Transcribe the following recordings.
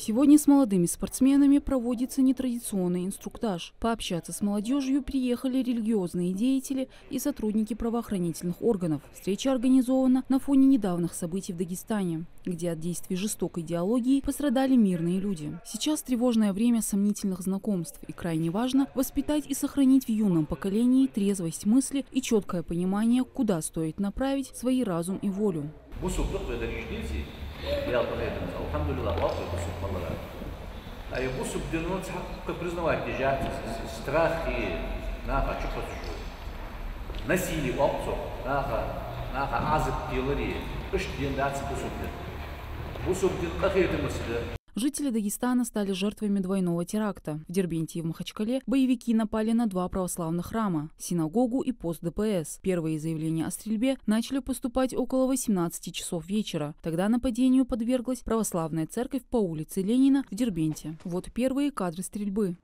Сегодня с молодыми спортсменами проводится нетрадиционный инструктаж. Пообщаться с молодежью приехали религиозные деятели и сотрудники правоохранительных органов. Встреча организована на фоне недавних событий в Дагестане, где от действий жестокой идеологии пострадали мирные люди. Сейчас тревожное время сомнительных знакомств, и крайне важно воспитать и сохранить в юном поколении трезвость мысли и четкое понимание, куда стоит направить свои разум и волю. Жители Дагестана стали жертвами двойного теракта. В Дербенте и в Махачкале боевики напали на два православных храма – синагогу и пост ДПС. Первые заявления о стрельбе начали поступать около 18 часов вечера. Тогда нападению подверглась православная церковь по улице Ленина в Дербенте. Вот первые кадры стрельбы.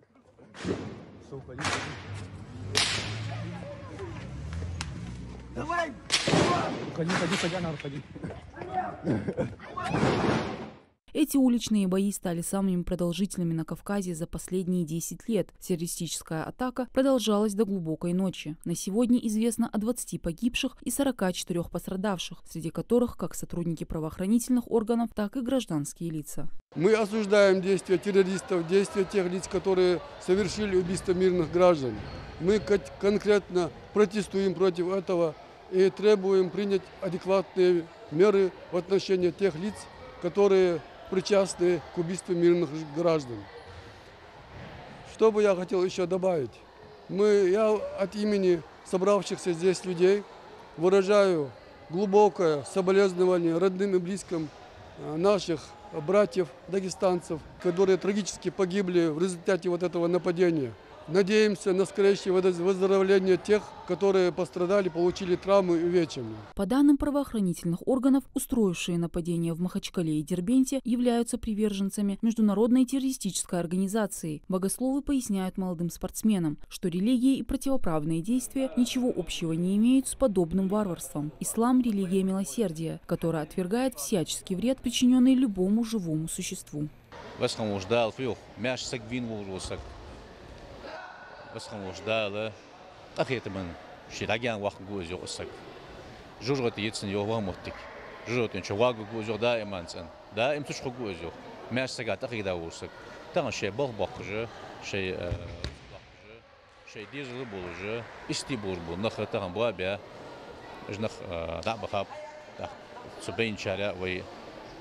Эти уличные бои стали самыми продолжительными на Кавказе за последние 10 лет. Террористическая атака продолжалась до глубокой ночи. На сегодня известно о 20 погибших и 44 пострадавших, среди которых как сотрудники правоохранительных органов, так и гражданские лица. Мы осуждаем действия террористов, действия тех лиц, которые совершили убийство мирных граждан. Мы конкретно протестуем против этого и требуем принять адекватные меры в отношении тех лиц, которые причастны к убийству мирных граждан. Что бы я хотел еще добавить? Я от имени собравшихся здесь людей выражаю глубокое соболезнование родным и близким наших братьев дагестанцев, которые трагически погибли в результате вот этого нападения. Надеемся на скорейшее выздоровление тех, которые пострадали, получили травмы и увечья. По данным правоохранительных органов, устроившие нападения в Махачкале и Дербенте являются приверженцами международной террористической организации. Богословы поясняют молодым спортсменам, что религия и противоправные действия ничего общего не имеют с подобным варварством. Ислам – религия милосердия, которая отвергает всяческий вред, причиненный любому живому существу. Восхождала, ахетмен, ширагян вахгуз йосак. Жужгот етсен йовамоттик. Жужготен чуагу гузор да эмансен. Да им тушху гузор. Мясагат ахида усак. Там шей бахбахжа, шей дизель булжа, истибур бул нахатан буабя. Жнах дабахаб. Субейн чаря вай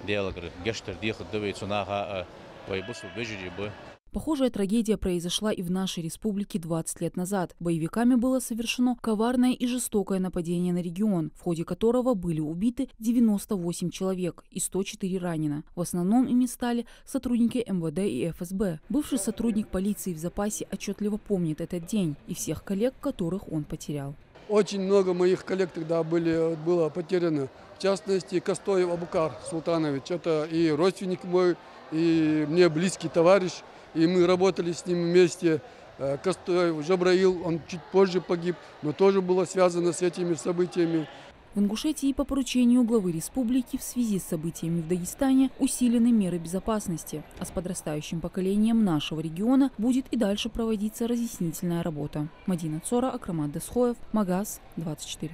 диалогр гештер дихат довей цунаха вай бусу вежибы. Похожая трагедия произошла и в нашей республике 20 лет назад. Боевиками было совершено коварное и жестокое нападение на регион, в ходе которого были убиты 98 человек и 104 ранено. В основном ими стали сотрудники МВД и ФСБ. Бывший сотрудник полиции в запасе отчетливо помнит этот день и всех коллег, которых он потерял. Очень много моих коллег тогда было потеряно. В частности, Костоев Абукар Султанович. Это и родственник мой, и мне близкий товарищ. И мы работали с ним вместе. Костоев Жабраил, он чуть позже погиб, но тоже было связано с этими событиями. В Ингушетии по поручению главы республики в связи с событиями в Дагестане усилены меры безопасности, а с подрастающим поколением нашего региона будет и дальше проводиться разъяснительная работа. Мадина Цора, Акрамат Десхоев, Магаз, 24.